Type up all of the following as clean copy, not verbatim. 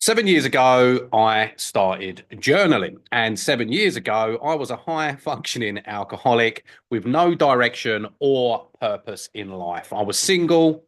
7 years ago, I started journaling. And 7 years ago, I was a high functioning alcoholic with no direction or purpose in life. I was single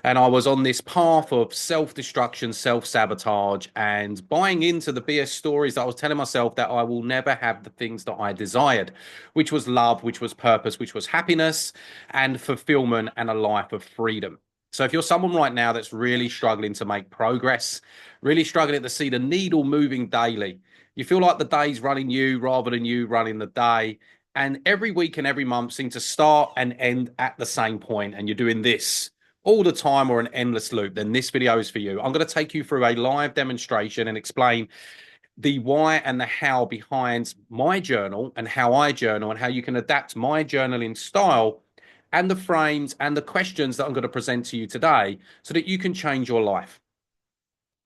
and I was on this path of self destruction, self sabotage, and buying into the BS stories that I was telling myself that I will never have the things that I desired, which was love, which was purpose, which was happiness and fulfillment and a life of freedom. So if you're someone right now that's really struggling to make progress, really struggling to see the needle moving daily, you feel like the day's running you rather than you running the day. And every week and every month seem to start and end at the same point, and you're doing this all the time or an endless loop, then this video is for you. I'm going to take you through a live demonstration and explain the why and the how behind my journal and how I journal and how you can adapt my journaling style and the frames and the questions that I'm going to present to you today so that you can change your life.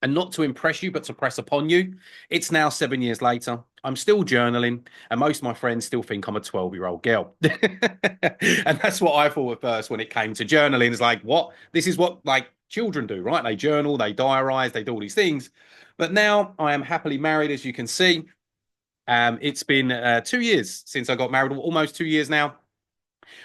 And not to impress you, but to press upon you. It's now 7 years later. I'm still journaling, and most of my friends still think I'm a 12-year-old girl. And that's what I thought at first when it came to journaling. It's like, what? This is what like children do, right? They journal, they diarize, they do all these things. But now I am happily married, as you can see. It's been 2 years since I got married, almost 2 years now.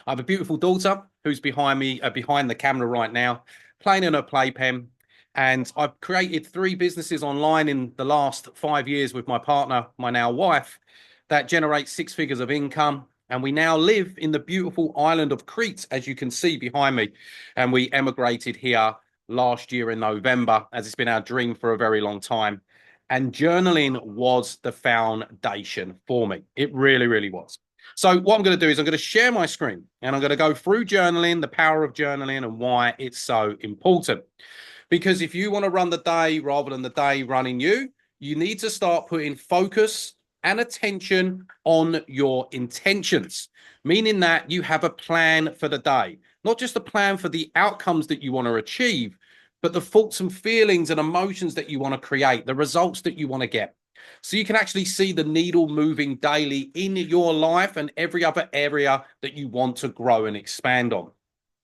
I have a beautiful daughter who's behind me, behind the camera right now, playing in her playpen. And I've created 3 businesses online in the last 5 years with my partner, my now wife, that generate 6 figures of income. And we now live in the beautiful island of Crete, as you can see behind me. And we emigrated here last year in November, as it's been our dream for a very long time. And journaling was the foundation for me. It really, really was. So what I'm going to do is I'm going to share my screen and I'm going to go through journaling, the power of journaling and why it's so important. Because if you want to run the day rather than the day running you, you need to start putting focus and attention on your intentions, meaning that you have a plan for the day, not just a plan for the outcomes that you want to achieve, but the thoughts and feelings and emotions that you want to create, the results that you want to get. So you can actually see the needle moving daily in your life and every other area that you want to grow and expand on.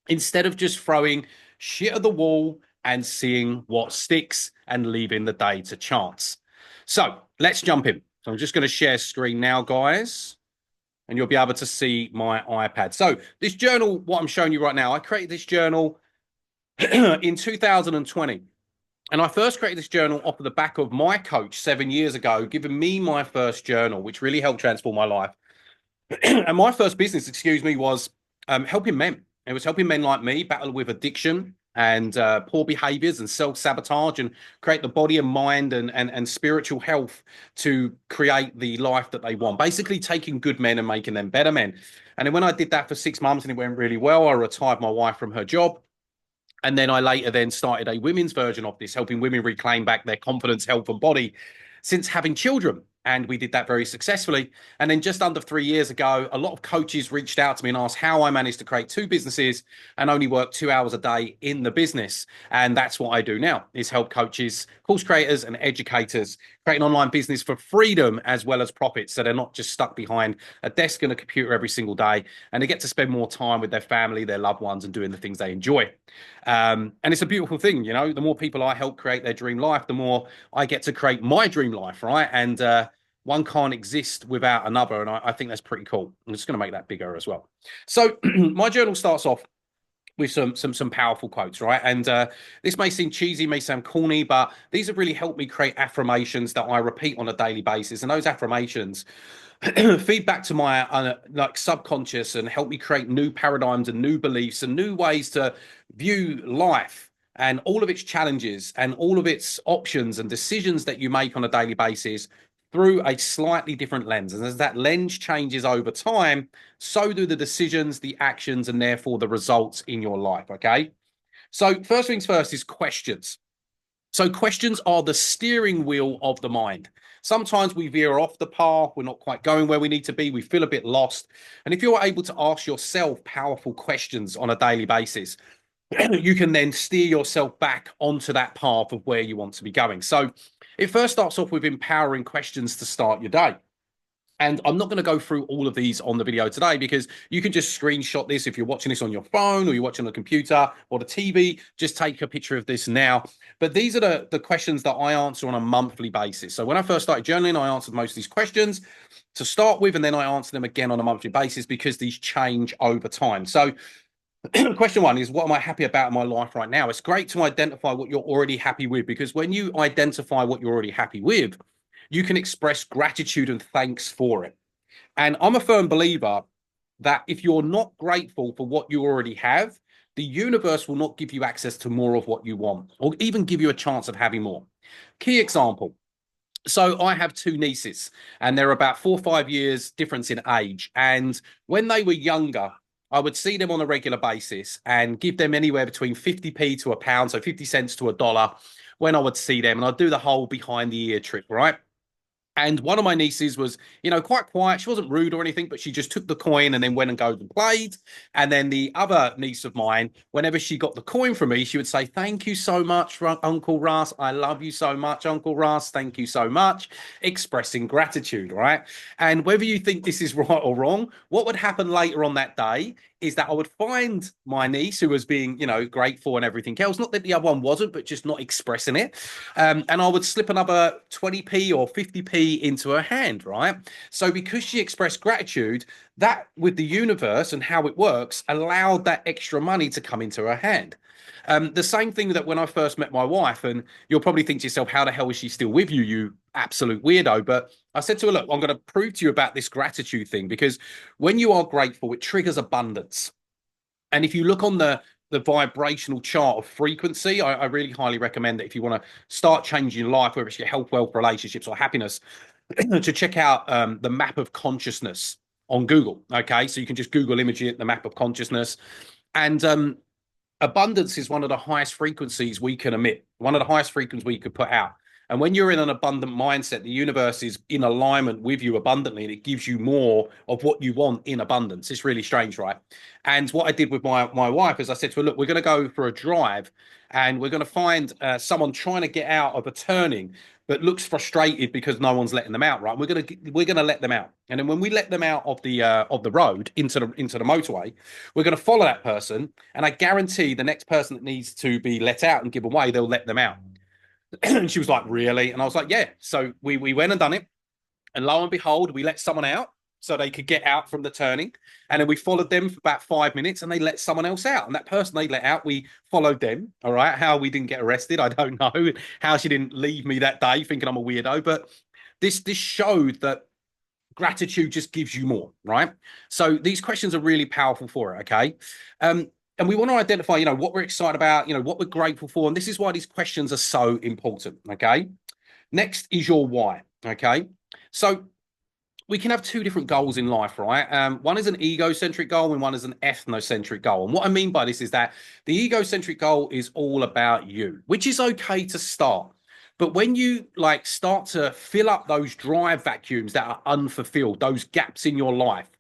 Instead of just throwing shit at the wall and seeing what sticks and leaving the day to chance. So let's jump in. So I'm just going to share screen now, guys, and you'll be able to see my iPad. So this journal, what I'm showing you right now, I created this journal in 2020. And I first created this journal off of the back of my coach 7 years ago, giving me my first journal, which really helped transform my life. And my first business, excuse me, was helping men. It was helping men like me battle with addiction and poor behaviors and self-sabotage and create the body and mind and spiritual health to create the life that they want. Basically taking good men and making them better men. And then when I did that for 6 months and it went really well, I retired my wife from her job. And then I later then started a women's version of this, helping women reclaim back their confidence, health, and body since having children. And we did that very successfully. And then just under 3 years ago, a lot of coaches reached out to me and asked how I managed to create 2 businesses and only work 2 hours a day in the business. And that's what I do now, is help coaches, course creators and educators create an online business for freedom as well as profit. So they're not just stuck behind a desk and a computer every single day, and they get to spend more time with their family, their loved ones, and doing the things they enjoy. And it's a beautiful thing, you know, the more people I help create their dream life, the more I get to create my dream life, right? And one can't exist without another. And I think that's pretty cool. I'm just going to make that bigger as well. So my journal starts off with some powerful quotes, right? And this may seem cheesy, may sound corny, but these have really helped me create affirmations that I repeat on a daily basis. And those affirmations feed back to my like subconscious and help me create new paradigms and new beliefs and new ways to view life and all of its challenges and all of its options and decisions that you make on a daily basis through a slightly different lens. And as that lens changes over time, so do the decisions, the actions, and therefore the results in your life. Okay. So first things first is questions. So questions are the steering wheel of the mind. Sometimes we veer off the path. We're not quite going where we need to be. We feel a bit lost. And if you're able to ask yourself powerful questions on a daily basis, you can then steer yourself back onto that path of where you want to be going. So it first starts off with empowering questions to start your day. And I'm not going to go through all of these on the video today because you can just screenshot this if you're watching this on your phone or you're watching on a computer or the TV. Just take a picture of this now. But these are the questions that I answer on a monthly basis. So when I first started journaling, I answered most of these questions to start with, and then I answer them again on a monthly basis because these change over time. So question one is, what am I happy about in my life right now? It's great to identify what you're already happy with, because when you identify what you're already happy with, you can express gratitude and thanks for it. And I'm a firm believer that if you're not grateful for what you already have, the universe will not give you access to more of what you want or even give you a chance of having more. Key example. So I have two nieces, and they're about 4 or 5 years difference in age. And when they were younger, I would see them on a regular basis and give them anywhere between 50p to a pound, so 50 cents to a dollar when I would see them. And I'd do the whole behind the ear trick, right? And one of my nieces was, quite quiet. She wasn't rude or anything, but she just took the coin and then went and go and played. And then the other niece of mine, whenever she got the coin from me, she would say, "Thank you so much, Uncle Russ. I love you so much, Uncle Russ. Thank you so much," expressing gratitude, right? And whether you think this is right or wrong, what would happen later on that day is that I would find my niece who was being, grateful and everything else. Not that the other one wasn't, but just not expressing it. And I would slip another 20p or 50p into her hand, right? So because she expressed gratitude, that with the universe and how it works allowed that extra money to come into her hand. The same thing that when I first met my wife, and you'll probably think to yourself, how the hell is she still with you, you absolute weirdo? But I said to her, look, I'm going to prove to you about this gratitude thing, because when you are grateful, it triggers abundance. And if you look on the vibrational chart of frequency, I really highly recommend that if you want to start changing your life, whether it's your health, wealth, relationships, or happiness, to check out the map of consciousness on Google. Okay, so you can just Google image it, the map of consciousness, and abundance is one of the highest frequencies we can emit, one of the highest frequencies we could put out. And when you're in an abundant mindset, the universe is in alignment with you abundantly, and it gives you more of what you want in abundance. It's really strange, right? And what I did with my wife is I said to her, look, we're going to go for a drive, and we're going to find someone trying to get out of a turning, but looks frustrated because no one's letting them out, right? We're gonna let them out, and then when we let them out of the road into the motorway, we're going to follow that person, and I guarantee the next person that needs to be let out and give away, they'll let them out. And she was like, really? And I was like, yeah. So we went and done it, and lo and behold, we let someone out so they could get out from the turning. And then we followed them for about 5 minutes, and they let someone else out. And that person they let out, we followed them. All right. How we didn't get arrested, I don't know. How she didn't leave me that day thinking I'm a weirdo. But this showed that gratitude just gives you more, right? So these questions are really powerful for it. Okay. And we want to identify, what we're excited about, what we're grateful for. And this is why these questions are so important. Okay. Next is your why. Okay. So we can have two different goals in life, right? One is an egocentric goal and one is an ethnocentric goal. And what I mean by this is that the egocentric goal is all about you, which is okay to start. But when you start to fill up those drive vacuums that are unfulfilled, those gaps in your life,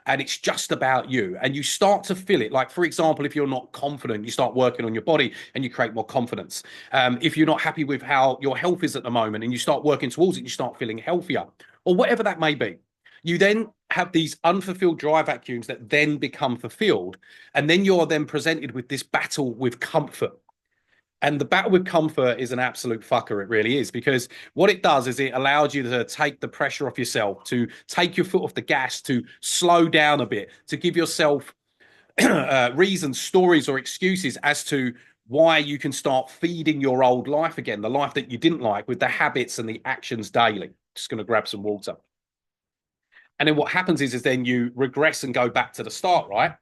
and it's just about you, and you start to feel it, like for example, if you're not confident, you start working on your body and you create more confidence. If you're not happy with how your health is at the moment and you start working towards it, you start feeling healthier, or whatever that may be. You then have these unfulfilled drive vacuums that then become fulfilled, and then you're then presented with this battle with comfort. And the battle with comfort is an absolute fucker. It really is, because what it does is it allows you to take the pressure off yourself, to take your foot off the gas, to slow down a bit, to give yourself reasons, stories, or excuses as to why you can start feeding your old life again, the life that you didn't like, with the habits and the actions daily. Just going to grab some water. And then what happens is then you regress and go back to the start, right?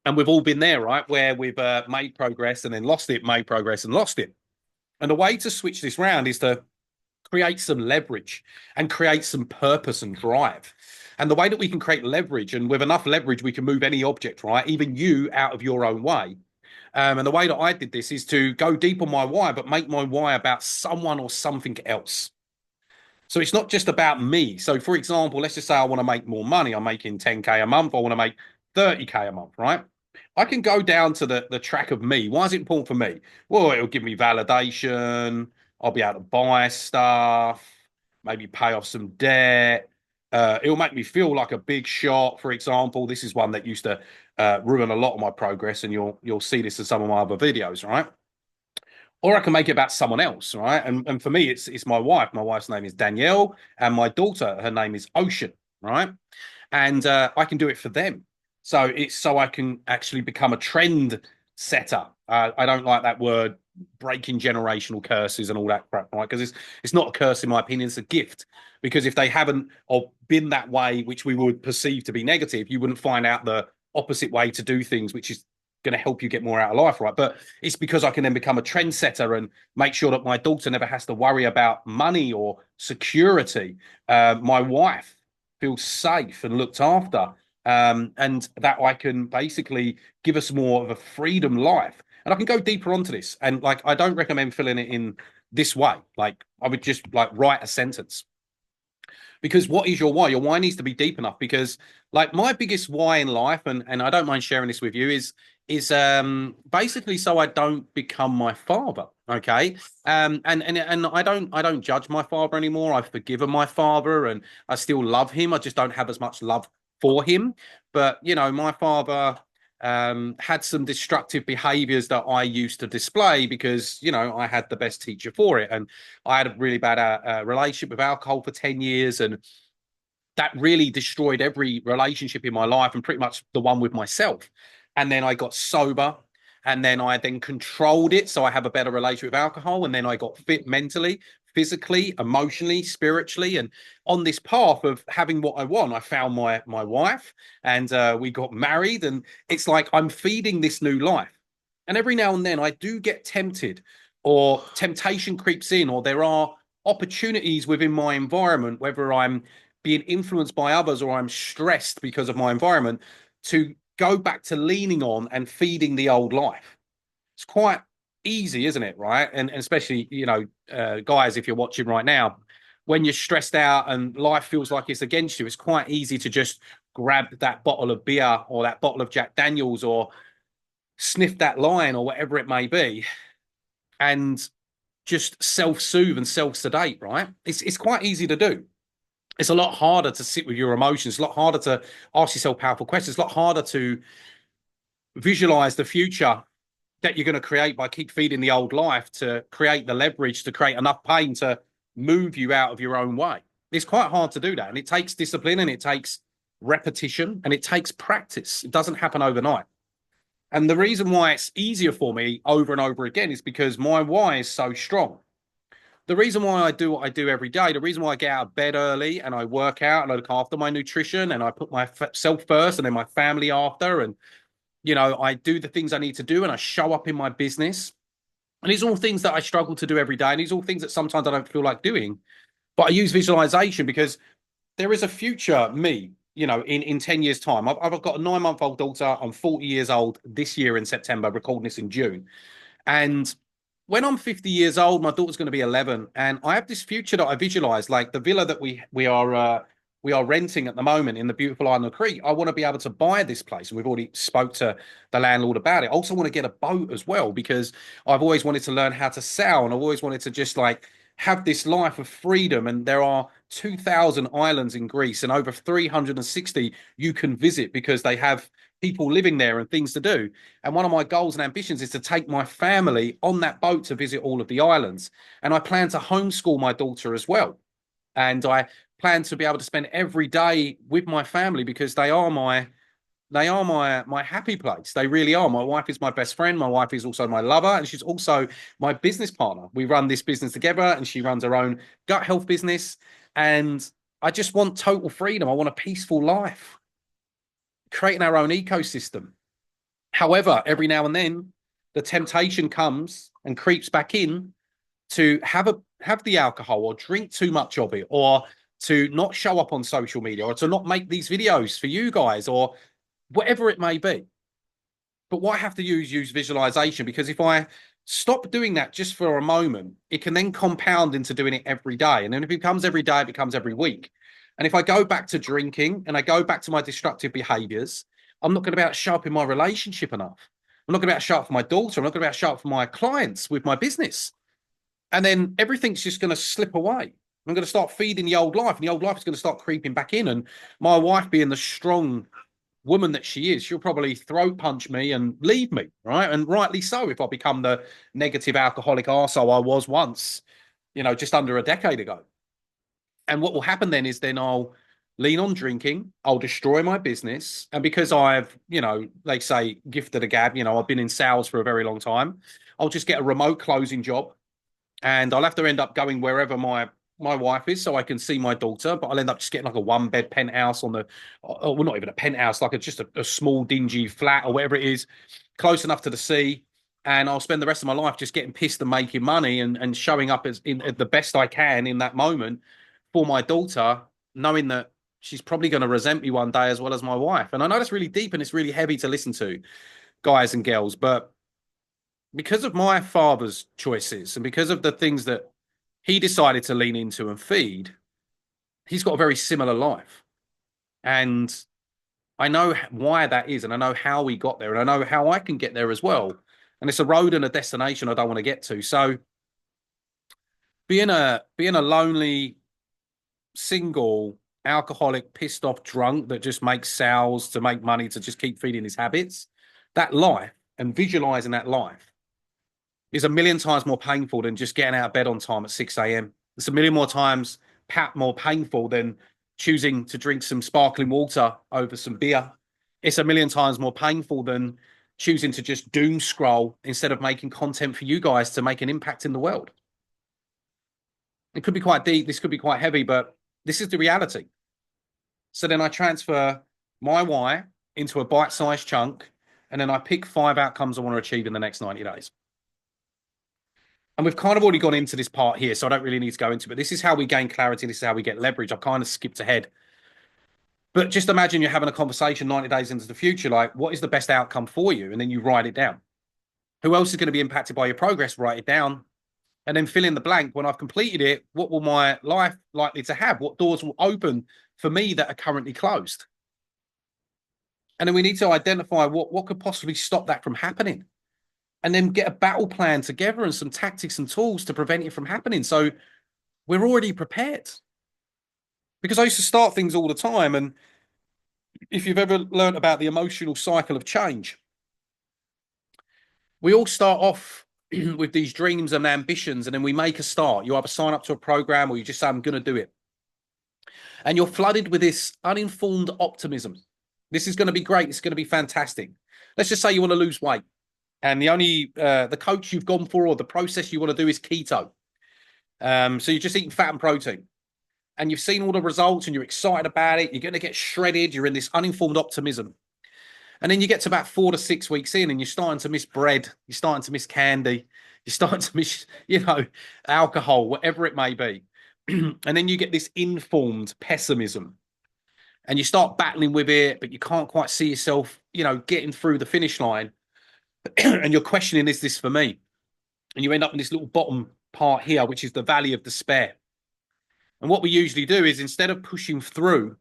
And we've all been there, right? Where we've made progress and then lost it, made progress and lost it. And the way to switch this round is to create some leverage and create some purpose and drive. And the way that we can create leverage, and with enough leverage, we can move any object, right? Even you out of your own way. And the way that I did this is to go deep on my why, but make my why about someone or something else. So it's not just about me. So for example, let's just say I want to make more money. I'm making 10K a month. I want to make 30K a month, right? I can go down to the track of me. Why is it important for me? Well, it'll give me validation. I'll be able to buy stuff, maybe pay off some debt. It'll make me feel like a big shot, for example. This is one that used to ruin a lot of my progress, and you'll see this in some of my other videos, right? Or I can make it about someone else, right? And for me, it's my wife. My wife's name is Danielle, and my daughter, her name is Ocean, right? And I can do it for them. So it's so I can actually become a trend setter. I don't like that word, breaking generational curses and all that crap, right? Because it's not a curse in my opinion, it's a gift. Because if they haven't or been that way, which we would perceive to be negative, you wouldn't find out the opposite way to do things, which is going to help you get more out of life, right? But it's because I can then become a trendsetter and make sure that my daughter never has to worry about money or security. My wife feels safe and looked after, and that I can basically give us more of a freedom life. And I can go deeper onto this. And like, I don't recommend filling it in this way. Like, I would just like write a sentence because what is your why? Your why needs to be deep enough because like my biggest why in life, and I don't mind sharing this with you, is basically so I don't become my father. Okay. And I don't judge my father anymore. I've forgiven my father and I still love him. I just don't have as much love for him. But you know, my father had some destructive behaviors that I used to display because, you know, I had the best teacher for it. And I had a really bad relationship with alcohol for 10 years. And that really destroyed every relationship in my life and pretty much the one with myself. And then I got sober and then I then controlled it. So I have a better relationship with alcohol. And then I got fit mentally, physically, emotionally, spiritually. And on this path of having what I want, I found my wife and we got married. And it's like I'm feeding this new life. And every now and then I do get tempted or temptation creeps in or there are opportunities within my environment, whether I'm being influenced by others or I'm stressed because of my environment, to go back to leaning on and feeding the old life. It's quite easy, isn't it? Right. And especially, you know, guys, if you're watching right now, when you're stressed out and life feels like it's against you, it's quite easy to just grab that bottle of beer or that bottle of Jack Daniels or sniff that line or whatever it may be and just self-soothe and self-sedate, right? It's quite easy to do. It's a lot harder to sit with your emotions. It's a lot harder to ask yourself powerful questions. It's a lot harder to visualize the future that you're going to create by keep feeding the old life to create the leverage to create enough pain to move you out of your own way. It's quite hard to do that. And it takes discipline and it takes repetition and it takes practice. It doesn't happen overnight. And the reason why it's easier for me over and over again is because my why is so strong. The reason why I do what I do every day, the reason why I get out of bed early and I work out and I look after my nutrition and I put myself first and then my family after, and you know, I do the things I need to do and I show up in my business. And these are all things that I struggle to do every day. And these are all things that sometimes I don't feel like doing. But I use visualization because there is a future me, you know, in 10 years' time. I've got a 9-month-old daughter. I'm 40 years old this year in September, recording this in June. And when I'm 50 years old, my daughter's going to be 11, and I have this future that I visualize, like the villa that we are renting at the moment in the beautiful island of Crete. I want to be able to buy this place, and we've already spoke to the landlord about it. I also want to get a boat as well because I've always wanted to learn how to sail, and I've always wanted to just like have this life of freedom. And there are 2,000 islands in Greece, and over 360 you can visit because they have people living there and things to do. And one of my goals and ambitions is to take my family on that boat to visit all of the islands. And I plan to homeschool my daughter as well. And I plan to be able to spend every day with my family because they are my happy place. They really are. My wife is my best friend. My wife is also my lover, and she's also my business partner. We run this business together, and she runs her own gut health business. And I just want total freedom. I want a peaceful life, creating our own ecosystem. However, every now and then, the temptation comes and creeps back in to have the alcohol or drink too much of it, or to not show up on social media, or to not make these videos for you guys, or whatever it may be. But what I have to use visualization, because if I stop doing that just for a moment, it can then compound into doing it every day. And then if it becomes every day, it becomes every week. And if I go back to drinking and I go back to my destructive behaviors, I'm not going to be able to show up in my relationship enough. I'm not going to be able to show up for my daughter. I'm not going to be able to show up for my clients with my business. And then everything's just going to slip away. I'm going to start feeding the old life, and the old life is going to start creeping back in. And my wife, being the strong woman that she is, she'll probably throat punch me and leave me, right? And rightly so, if I become the negative alcoholic arsehole I was once, just under a decade ago. And what will happen then is then I'll lean on drinking, I'll destroy my business. And because I've, they say gifted a gab, I've been in sales for a very long time, I'll just get a remote closing job, and I'll have to end up going wherever my wife is so I can see my daughter. But I'll end up just getting like a one bed penthouse on the, well, not even a penthouse, like just a small dingy flat or whatever it is, close enough to the sea. And I'll spend the rest of my life just getting pissed and making money and showing up as in the best I can in that moment for my daughter, knowing that she's probably going to resent me one day as well as my wife. And I know that's really deep and it's really heavy to listen to, guys and girls, but because of my father's choices and because of the things that he decided to lean into and feed, he's got a very similar life. And I know why that is, and I know how we got there, and I know how I can get there as well. And it's a road and a destination I don't want to get to. So being a lonely, single, alcoholic, pissed off drunk that just makes sales to make money to just keep feeding his habits, that life and visualizing that life is a million times more painful than just getting out of bed on time at 6 a.m. It's a million more times more painful than choosing to drink some sparkling water over some beer. It's a million times more painful than choosing to just doom scroll instead of making content for you guys to make an impact in the world. It could be quite deep. This could be quite heavy, but this is the reality. So then I transfer my why into a bite-sized chunk, and then I pick 5 outcomes I want to achieve in the next 90 days. And we've kind of already gone into this part here, so I don't really need to go into it. But this is how we gain clarity. This is how we get leverage. I've kind of skipped ahead. But just imagine you're having a conversation 90 days into the future, like, what is the best outcome for you? And then you write it down. Who else is going to be impacted by your progress? Write it down. And then fill in the blank. When I've completed it, what will my life likely to have? What doors will open for me that are currently closed? And then we need to identify what could possibly stop that from happening. And then get a battle plan together and some tactics and tools to prevent it from happening. So we're already prepared. Because I used to start things all the time. And if you've ever learned about the emotional cycle of change, we all start off with these dreams and ambitions, and then we make a start. You either sign up to a program or you just say, I'm going to do it. And you're flooded with this uninformed optimism. This is going to be great. It's going to be fantastic. Let's just say you want to lose weight. And the coach you've gone for or the process you want to do is keto. So you're just eating fat and protein. And you've seen all the results and you're excited about it. You're going to get shredded. You're in this uninformed optimism. And then you get to about 4 to 6 weeks in and you're starting to miss bread. You're starting to miss candy. You're starting to miss, alcohol, whatever it may be. And then you get this informed pessimism. And you start battling with it, but you can't quite see yourself, getting through the finish line. And you're questioning, is this for me? And you end up in this little bottom part here, which is the valley of despair. And what we usually do is, instead of pushing through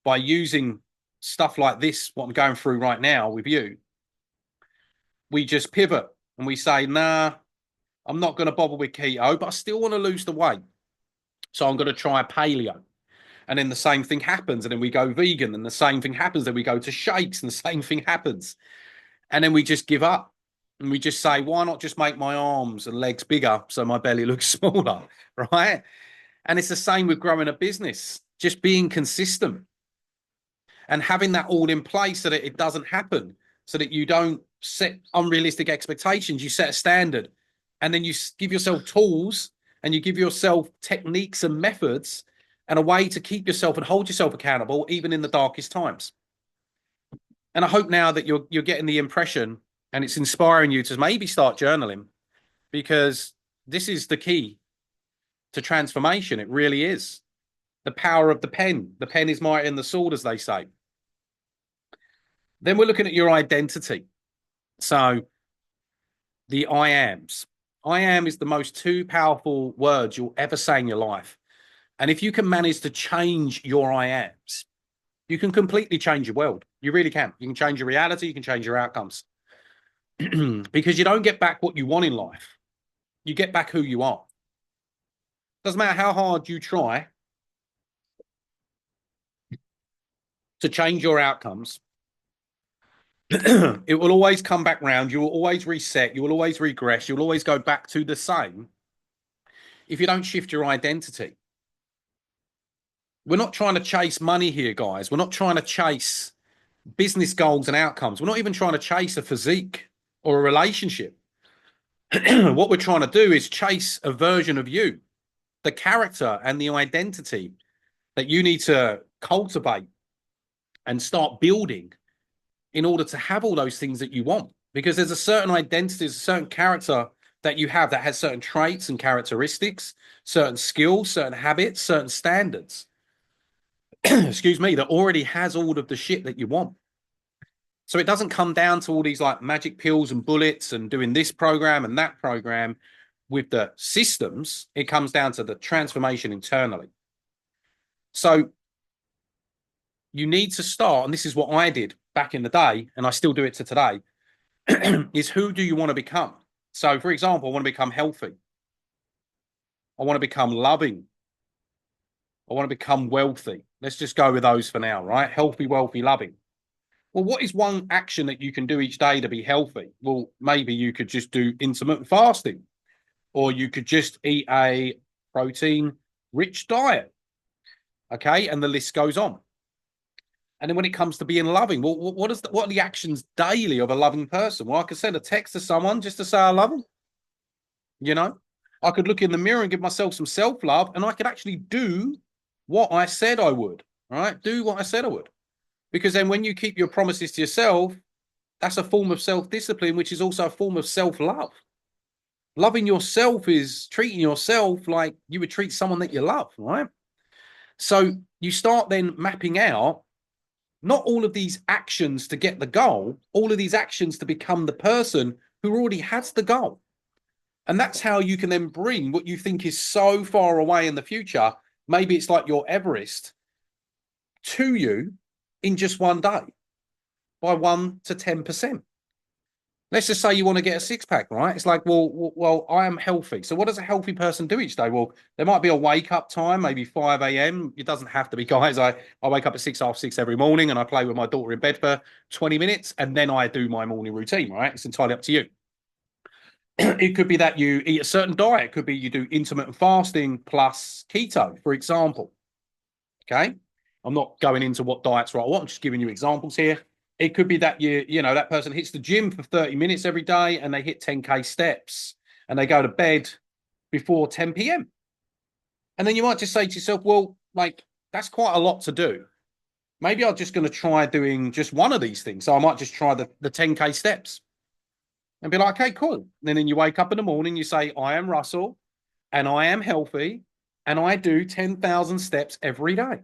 by using stuff like this, what I'm going through right now with you, we just pivot and we say, nah, I'm not going to bother with keto, but I still want to lose the weight. So I'm going to try paleo. And then the same thing happens. And then we go vegan, and the same thing happens. Then we go to shakes, and the same thing happens. And then we just give up. And we just say, why not just make my arms and legs bigger so my belly looks smaller, right? And it's the same with growing a business, just being consistent and having that all in place so that it doesn't happen, so that you don't set unrealistic expectations. You set a standard, and then you give yourself tools and you give yourself techniques and methods and a way to keep yourself and hold yourself accountable, even in the darkest times. And I hope now that you're getting the impression and it's inspiring you to maybe start journaling, because this is the key to transformation. It really is. The power of the pen. The pen is mightier than the sword, as they say. Then we're looking at your identity. So the I ams. I am is the most 2 powerful words you'll ever say in your life. And if you can manage to change your I ams, you can completely change your world. You really can. You can change your reality. You can change your outcomes. Because you don't get back what you want in life. You get back who you are. Doesn't matter how hard you try to change your outcomes, it will always come back round. You will always reset. You will always regress. You'll always go back to the same if you don't shift your identity. We're not trying to chase money here, guys. We're not trying to chase business goals and outcomes. We're not even trying to chase a physique or a relationship. What we're trying to do is chase a version of you, the character and the identity that you need to cultivate and start building in order to have all those things that you want. Because there's a certain identity, there's a certain character that you have that has certain traits and characteristics, certain skills, certain habits, certain standards, excuse me, that already has all of the shit that you want. So it doesn't come down to all these like magic pills and bullets and doing this program and that program with the systems. It comes down to the transformation internally. So you need to start, and this is what I did back in the day, and I still do it to today, is who do you want to become? So, for example, I want to become healthy. I want to become loving. I want to become wealthy. Let's just go with those for now, right? Healthy, wealthy, loving. Well, what is one action that you can do each day to be healthy? Well, maybe you could just do intermittent fasting, or you could just eat a protein-rich diet. Okay, and the list goes on. And then when it comes to being loving, well, what are the actions daily of a loving person? Well, I could send a text to someone just to say I love them. You know, I could look in the mirror and give myself some self-love, and I could actually do what I said I would, right? Do what I said I would. Because then when you keep your promises to yourself, that's a form of self-discipline, which is also a form of self-love. Loving yourself is treating yourself like you would treat someone that you love, right? So you start then mapping out not all of these actions to get the goal, all of these actions to become the person who already has the goal. And that's how you can then bring what you think is so far away in the future, maybe it's like your Everest, to you in just one day by 1 to 10%. Let's just say you want to get a six-pack, right? It's like, well, I am healthy. So what does a healthy person do each day? Well, there might be a wake-up time, maybe 5 a.m. It doesn't have to be, guys. I wake up at 6, half 6 every morning, and I play with my daughter in bed for 20 minutes, and then I do my morning routine, right? It's entirely up to you. It could be that you eat a certain diet. It could be you do intermittent fasting plus keto, for example. Okay? I'm not going into what diets are. I'm just giving you examples here. It could be that that person hits the gym for 30 minutes every day and they hit 10K steps and they go to bed before 10 p.m. And then you might just say to yourself, well, like, that's quite a lot to do. Maybe I'm just going to try doing just one of these things. So I might just try the 10K steps and be like, okay, cool. And then you wake up in the morning, you say, I am Russell and I am healthy and I do 10,000 steps every day.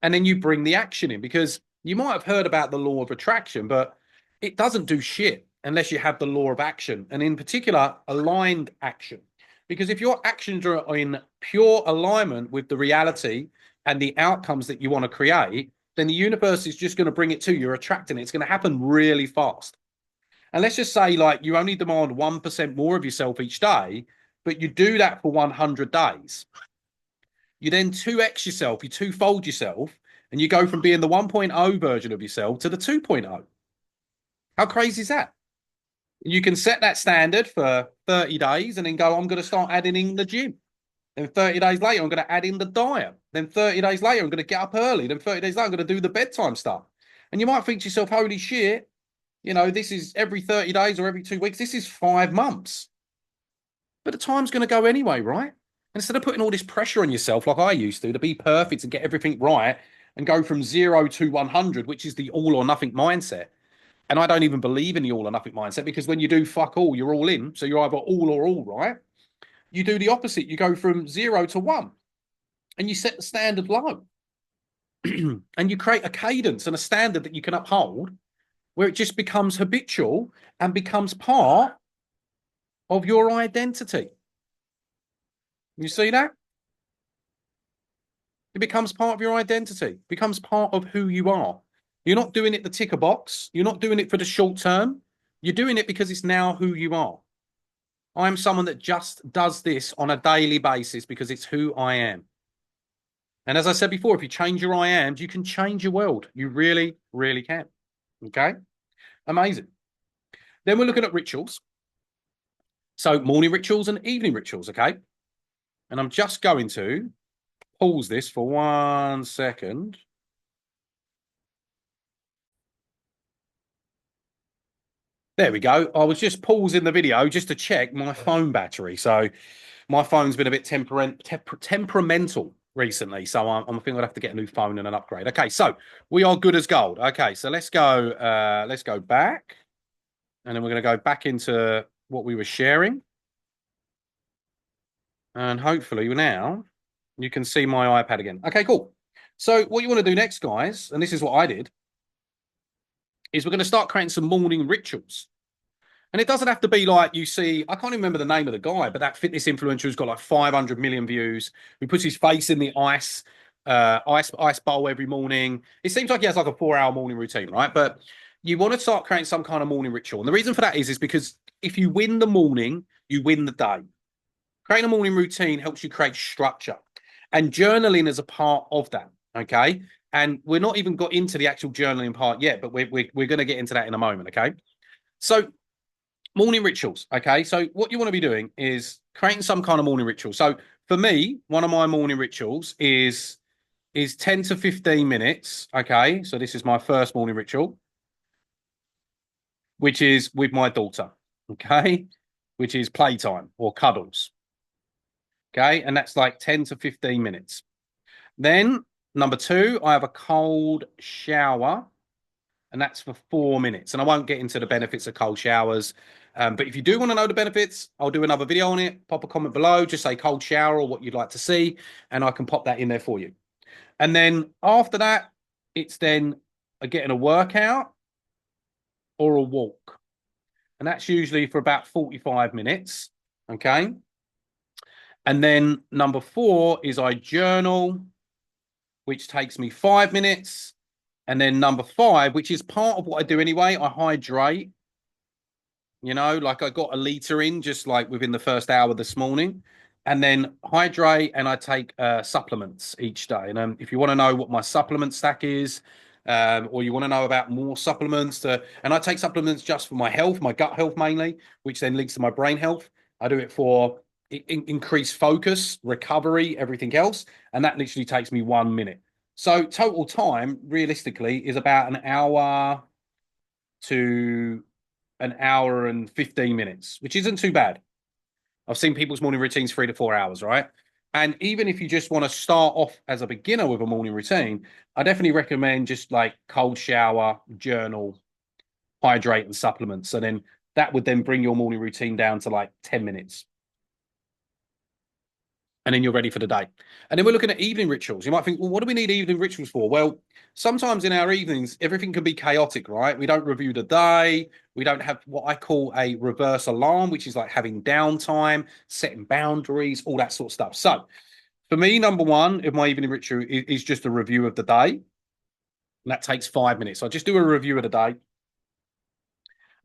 And then you bring the action in, because you might have heard about the law of attraction, but it doesn't do shit unless you have the law of action, and in particular, aligned action. Because if your actions are in pure alignment with the reality and the outcomes that you want to create, then the universe is just going to bring it to you. You're attracting it. It's going to happen really fast. And let's just say, like, you only demand 1% more of yourself each day, but you do that for 100 days. You then 2x yourself, you twofold yourself, and you go from being the 1.0 version of yourself to the 2.0. How crazy is that? You can set that standard for 30 days and then go, I'm going to start adding in the gym. Then 30 days later, I'm going to add in the diet. Then 30 days later, I'm going to get up early. Then 30 days later, I'm going to do the bedtime stuff. And you might think to yourself, holy shit, this is every 30 days or every 2 weeks. This is 5 months. But the time's going to go anyway, right? Instead of putting all this pressure on yourself like I used to be perfect and get everything right and go from 0 to 100, which is the all or nothing mindset. And I don't even believe in the all or nothing mindset, because when you do fuck all, you're all in. So you're either all or all, right? You do the opposite. You go from 0 to 1 and you set the standard low and you create a cadence and a standard that you can uphold, where it just becomes habitual and becomes part of your identity. You see that? It becomes part of your identity, it becomes part of who you are. You're not doing it to tick a box. You're not doing it for the short term. You're doing it because it's now who you are. I'm someone that just does this on a daily basis because it's who I am. And as I said before, if you change your I ams, you can change your world. You really, really can. Okay. Amazing. Then we're looking at rituals. So morning rituals and evening rituals. Okay. And I'm just going to pause this for 1 second. There we go. I was just pausing the video just to check my phone battery. So my phone's been a bit temperamental recently. So I'm thinking I'd have to get a new phone and an upgrade. Okay, so we are good as gold. Okay, so let's go back. And then we're going to go back into what we were sharing. And hopefully now you can see my iPad again. Okay, cool. So what you want to do next, guys, and this is what I did, is we're going to start creating some morning rituals. And it doesn't have to be like you see, I can't remember the name of the guy, but that fitness influencer who's got like 500 million views, who puts his face in the ice bowl every morning. It seems like he has like a 4-hour morning routine, right? But you want to start creating some kind of morning ritual. And the reason for that is because if you win the morning, you win the day. Creating a morning routine helps you create structure. And journaling is a part of that, okay? And we're not even got into the actual journaling part yet, but we're going to get into that in a moment, okay? So morning rituals. Okay. So what you want to be doing is creating some kind of morning ritual. So for me, one of my morning rituals is 10 to 15 minutes. Okay. So this is my first morning ritual, which is with my daughter. Okay. Which is playtime or cuddles. Okay. And that's like 10 to 15 minutes. Then number two, I have a cold shower, and that's for 4 minutes. And I won't get into the benefits of cold showers. But if you do want to know the benefits, I'll do another video on it. Pop a comment below, just say cold shower or what you'd like to see, and I can pop that in there for you. And then after that, it's then getting a workout or a walk. And that's usually for about 45 minutes. Okay. And then number four is I journal, which takes me 5 minutes. And then number five, which is part of what I do anyway, I hydrate. You know, like I got a liter in just like within the first hour this morning. And then hydrate, and I take supplements each day. And if you want to know what my supplement stack is, or you want to know about more supplements, and I take supplements just for my health, my gut health mainly, which then links to my brain health. I do it for increased focus, recovery, everything else. And that literally takes me 1 minute. So total time, realistically, is about an hour to an hour and 15 minutes, which isn't too bad. I've seen people's morning routines 3 to 4 hours, right? And even if you just want to start off as a beginner with a morning routine, I definitely recommend just like cold shower, journal, hydrate, and supplements. So then that would then bring your morning routine down to like 10 minutes. And then you're ready for the day. And then we're looking at evening rituals. You might think, well, what do we need evening rituals for? Well, sometimes in our evenings, everything can be chaotic, right? We don't review the day. We don't have what I call a reverse alarm, which is like having downtime, setting boundaries, all that sort of stuff. So for me, number one of my evening ritual is just a review of the day. And that takes 5 minutes. So I just do a review of the day.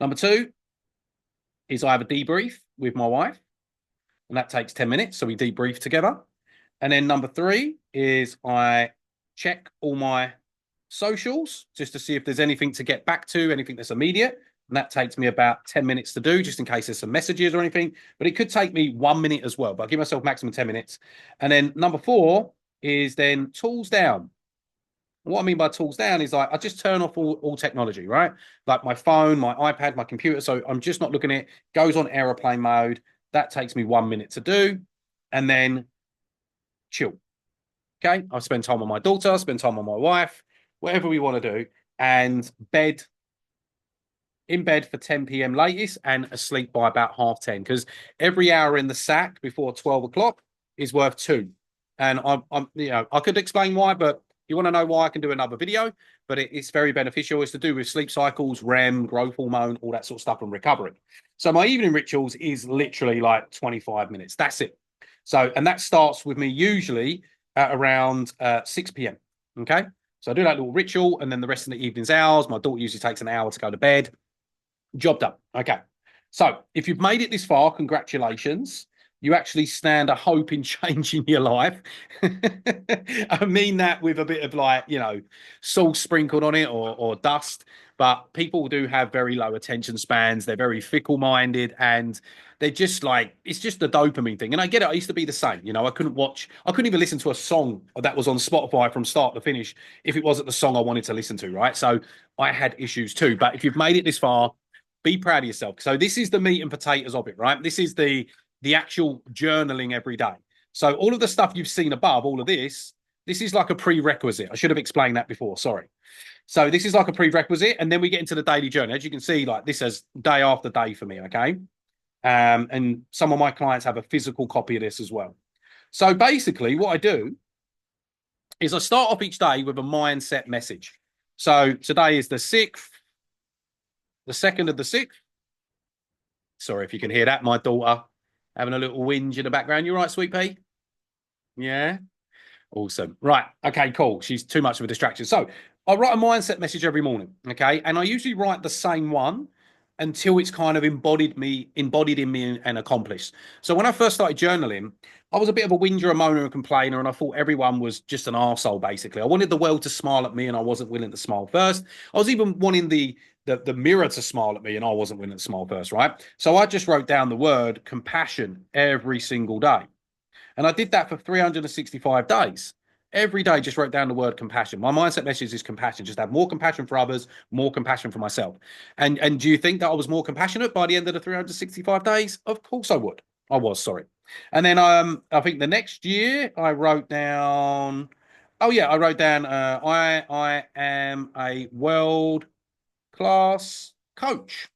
Number two is I have a debrief with my wife, and that takes 10 minutes. So we debrief together. And then number three is I check all my socials just to see if there's anything to get back to, anything that's immediate. And that takes me about 10 minutes to do, just in case there's some messages or anything. But it could take me 1 minute as well. But I'll give myself maximum 10 minutes. And then number four is then tools down. What I mean by tools down is like I just turn off all technology, right? Like my phone, my iPad, my computer. So I'm just not looking at it. Goes on airplane mode. That takes me 1 minute to do. And then chill. Okay. I spend time on my daughter, spend time on my wife, whatever we want to do. And in bed for 10 p.m. latest and asleep by about 10:30. Because every hour in the sack before 12 o'clock is worth 2. And I could explain why, but you want to know why, I can do another video. But it's very beneficial. It's to do with sleep cycles, REM, growth hormone, all that sort of stuff, and recovery. So my evening rituals is literally like 25 minutes. That's it. So, and that starts with me usually at around 6 p.m. Okay. So I do that little ritual, and then the rest of the evening's hours. My daughter usually takes an hour to go to bed. Job done. Okay. So if you've made it this far, congratulations. You actually stand a hope in changing your life. I mean that with a bit of like, salt sprinkled on it or dust. But people do have very low attention spans. They're very fickle minded and they're just like, it's just the dopamine thing. And I get it. I used to be the same. I couldn't even listen to a song that was on Spotify from start to finish if it wasn't the song I wanted to listen to. Right. So I had issues too. But if you've made it this far, be proud of yourself. So this is the meat and potatoes of it, right? This is the actual journaling every day. So all of the stuff you've seen above, all of this is like a prerequisite. I should have explained that before. Sorry. So this is like a prerequisite, and then we get into the daily journey. As you can see, like this is day after day for me. Okay, and some of my clients have a physical copy of this as well. So basically, what I do is I start off each day with a mindset message. So today is the 6th, the 2nd of the 6th. Sorry if you can hear that. My daughter having a little whinge in the background. You right, sweet pea? Yeah. Awesome. Right. Okay, cool. She's too much of a distraction. So I write a mindset message every morning. Okay. And I usually write the same one until it's kind of embodied in me and accomplished. So when I first started journaling, I was a bit of a whinger, a moaner, and complainer, and I thought everyone was just an arsehole, basically. I wanted the world to smile at me, and I wasn't willing to smile first. I was even wanting the mirror to smile at me, and I wasn't willing to smile first, right? So I just wrote down the word compassion every single day. And I did that for 365 days. Every day, just wrote down the word compassion. My mindset message is compassion. Just have more compassion for others, more compassion for myself. And do you think that I was more compassionate by the end of the 365 days? Of course I would. I was, sorry. And then I think the next year I wrote down, oh yeah, I wrote down I am a world class coach.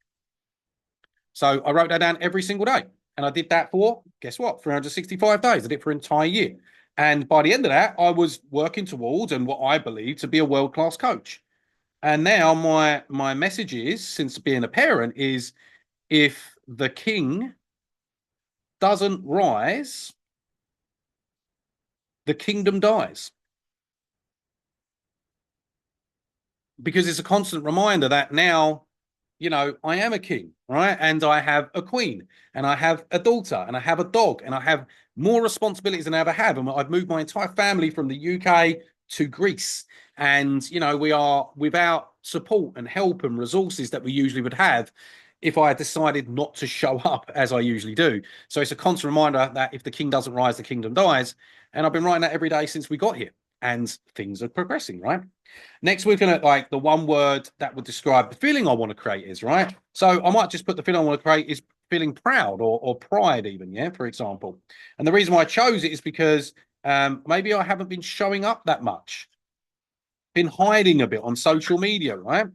So I wrote that down every single day. And I did that for, guess what, 365 days. I did it for an entire year. And by the end of that, I was working towards and what I believe to be a world-class coach. And now my message is, since being a parent, is if the king doesn't rise, the kingdom dies. Because it's a constant reminder that now I am a king, right? And I have a queen, and I have a daughter, and I have a dog, and I have more responsibilities than I ever have. And I've moved my entire family from the UK to Greece. And, we are without support and help and resources that we usually would have if I had decided not to show up as I usually do. So it's a constant reminder that if the king doesn't rise, the kingdom dies. And I've been writing that every day since we got here. And things are progressing, right? Next, we're going to like the one word that would describe the feeling I want to create is, right? So I might just put the feeling I want to create is feeling proud or pride even, yeah, for example. And the reason why I chose it is because maybe I haven't been showing up that much, been hiding a bit on social media, right?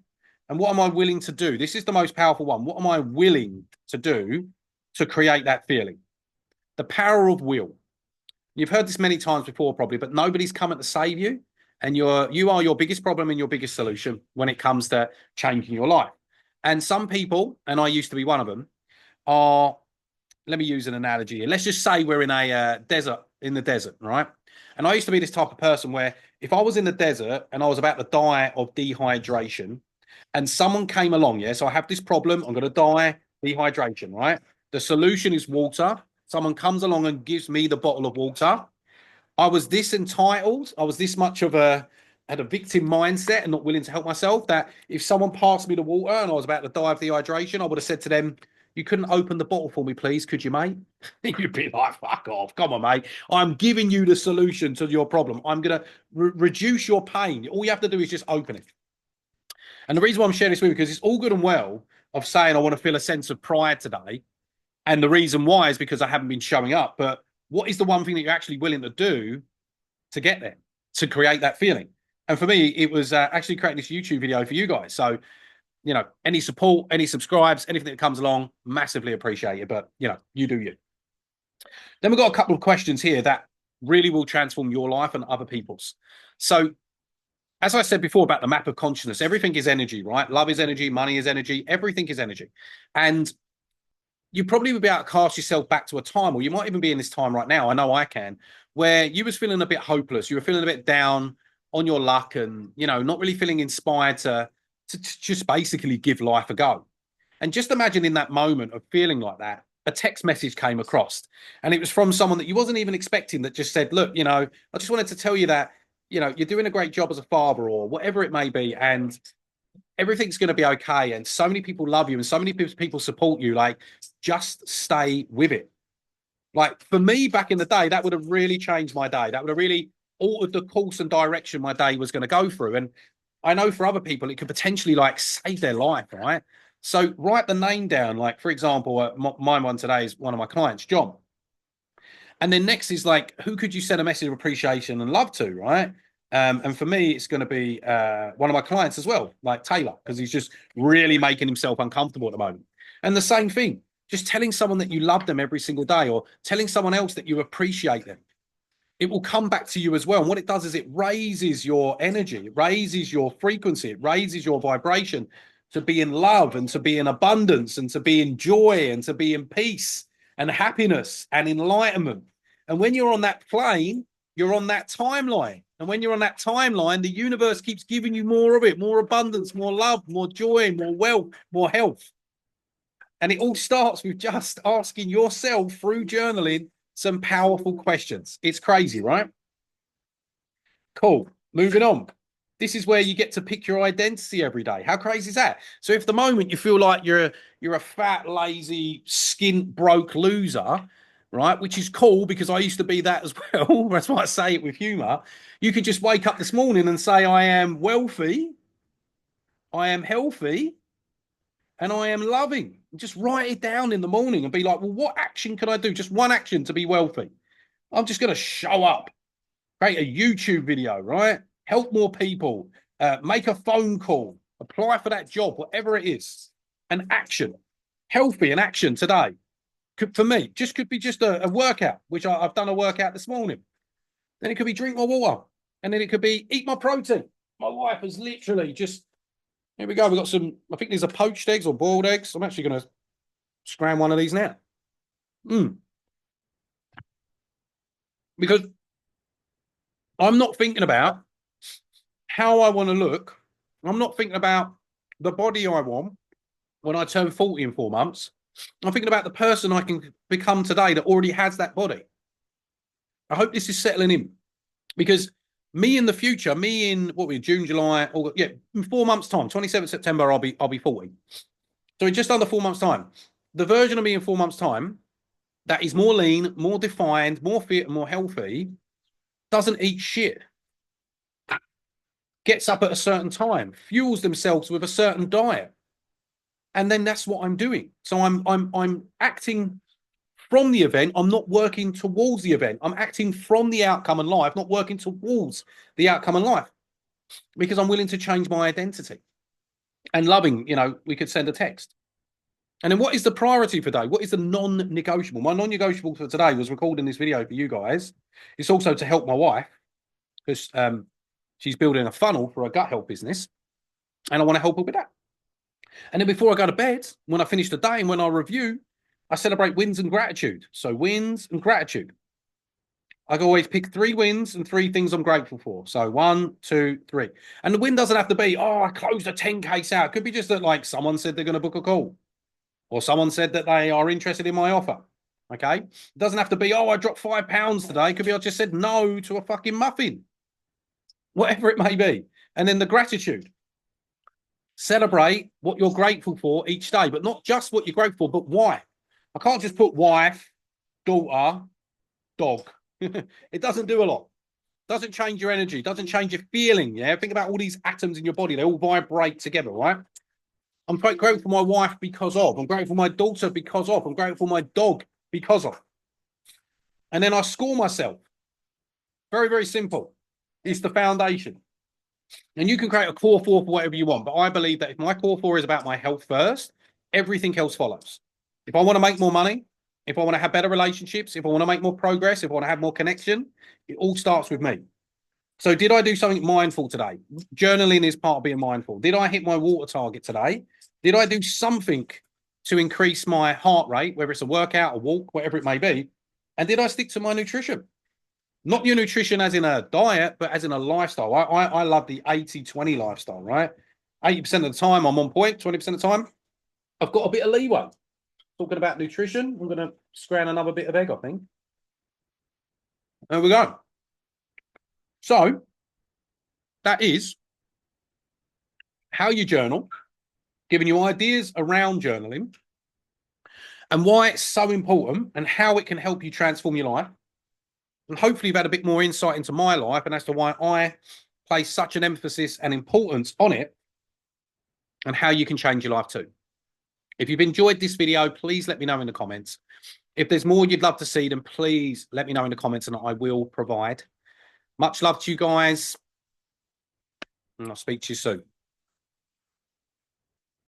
And what am I willing to do? This is the most powerful one. What am I willing to do to create that feeling? The power of will. You've heard this many times before, probably, but nobody's coming to save you. And you are your biggest problem and your biggest solution when it comes to changing your life. And some people, and I used to be one of them, are, let me use an analogy here. Let's just say we're in a in the desert, right? And I used to be this type of person where if I was in the desert and I was about to die of dehydration and someone came along, yeah, so I have this problem, I'm going to die, dehydration, right? The solution is water. Someone comes along and gives me the bottle of water. I was this entitled. I was this much of had a victim mindset and not willing to help myself that if someone passed me the water and I was about to die of dehydration, I would have said to them, you couldn't open the bottle for me, please, could you, mate? You'd be like, fuck off. Come on, mate. I'm giving you the solution to your problem. I'm going to reduce your pain. All you have to do is just open it. And the reason why I'm sharing this with you, because it's all good and well of saying I want to feel a sense of pride today. And the reason why is because I haven't been showing up. But what is the one thing that you're actually willing to do to get there, to create that feeling? And for me, it was actually creating this YouTube video for you guys. So, any support, any subscribes, anything that comes along, massively appreciate it. But, you do you. Then we've got a couple of questions here that really will transform your life and other people's. So, as I said before about the map of consciousness, everything is energy, right? Love is energy, money is energy, everything is energy. And you probably would be able to cast yourself back to a time, or you might even be in this time right now, I know I can, where you was feeling a bit hopeless, you were feeling a bit down on your luck and, not really feeling inspired to just basically give life a go. And just imagine in that moment of feeling like that, a text message came across and it was from someone that you wasn't even expecting, that just said, look, I just wanted to tell you that, you're doing a great job as a father or whatever it may be. And everything's going to be okay. And so many people love you and so many people support you. Like, just stay with it. Like, for me back in the day, that would have really changed my day. That would have really altered the course and direction my day was going to go through. And I know for other people, it could potentially like save their life, right? So write the name down. Like, for example, my one today is one of my clients, John. And then next is like, who could you send a message of appreciation and love to, right? And for me, it's going to be one of my clients as well, like Taylor, because he's just really making himself uncomfortable at the moment. And the same thing, just telling someone that you love them every single day, or telling someone else that you appreciate them. It will come back to you as well. And what it does is it raises your energy, it raises your frequency, it raises your vibration to be in love and to be in abundance and to be in joy and to be in peace and happiness and enlightenment. And when you're on that plane, you're on that timeline. And when you're on that timeline, the universe keeps giving you more of it, more abundance, more love, more joy, more wealth, more health. And it all starts with just asking yourself through journaling some powerful questions. It's crazy, right? Cool. Moving on. This is where you get to pick your identity every day. How crazy is that? So if the moment you feel like you're a fat, lazy, skint, broke loser, right, which is cool because I used to be that as well. That's why I say it with humor. You could just wake up this morning and say, I am wealthy, I am healthy, and I am loving. Just write it down in the morning and be like, well, what action can I do? Just one action to be wealthy. I'm just going to show up, create a YouTube video, right? Help more people, make a phone call, apply for that job, whatever it is. An action, healthy, an action today. For me, could be just a workout, which I've done a workout this morning. Then it could be drink more water. And then it could be eat my protein. My wife has literally just, here we go. We've got some, I think these are poached eggs or boiled eggs. I'm actually going to scram one of these now. Because I'm not thinking about how I want to look. I'm not thinking about the body I want when I turn 40 in 4 months. I'm thinking about the person I can become today that already has that body. I hope this is settling in, because me in the future, me in what we June, July, August, yeah, in 4 months' time, 27th September, I'll be 40. So in just under 4 months' time, the version of me in 4 months' time that is more lean, more defined, more fit, and more healthy, doesn't eat shit, gets up at a certain time, fuels themselves with a certain diet. And then that's what I'm doing. So I'm acting from the event. I'm not working towards the event. I'm acting from the outcome in life, not working towards the outcome in life, because I'm willing to change my identity. And loving, we could send a text. And then what is the priority for today? What is the non-negotiable? My non-negotiable for today was recording this video for you guys. It's also to help my wife, because she's building a funnel for a gut health business, and I want to help her with that. And then before I go to bed, when I finish the day and when I review, I celebrate wins and gratitude. So wins and gratitude. I always pick 3 wins and 3 things I'm grateful for. So 1, 2, 3. And the win doesn't have to be, I closed a 10K out. It could be just that, like, someone said they're going to book a call, or someone said that they are interested in my offer. Okay. It doesn't have to be, I dropped £5 today. It could be, I just said no to a fucking muffin, whatever it may be. And then the gratitude. Celebrate what you're grateful for each day, but not just what you're grateful for, but why. I can't just put wife, daughter, dog. It doesn't do a lot. Doesn't change your energy. Doesn't change your feeling. Yeah. Think about all these atoms in your body. They all vibrate together, right? I'm quite grateful for my wife because of. I'm grateful for my daughter because of. I'm grateful for my dog because of. And then I score myself. Very, very simple. It's the foundation. And you can create a core 4 for whatever you want. But I believe that if my core 4 is about my health first, everything else follows. If I want to make more money, if I want to have better relationships, if I want to make more progress, if I want to have more connection, it all starts with me. So did I do something mindful today? Journaling is part of being mindful. Did I hit my water target today? Did I do something to increase my heart rate, whether it's a workout, a walk, whatever it may be? And did I stick to my nutrition? Not your nutrition as in a diet, but as in a lifestyle. I love the 80-20 lifestyle, right? 80% of the time I'm on point, 20% of the time I've got a bit of leeway. Talking about nutrition, I'm going to scrounge another bit of egg, I think. There we go. So that is how you journal, giving you ideas around journaling and why it's so important and how it can help you transform your life. And hopefully you've had a bit more insight into my life and as to why I place such an emphasis and importance on it and how you can change your life too. If you've enjoyed this video, please let me know in the comments. If there's more you'd love to see, then please let me know in the comments and I will provide. Much love to you guys. And I'll speak to you soon.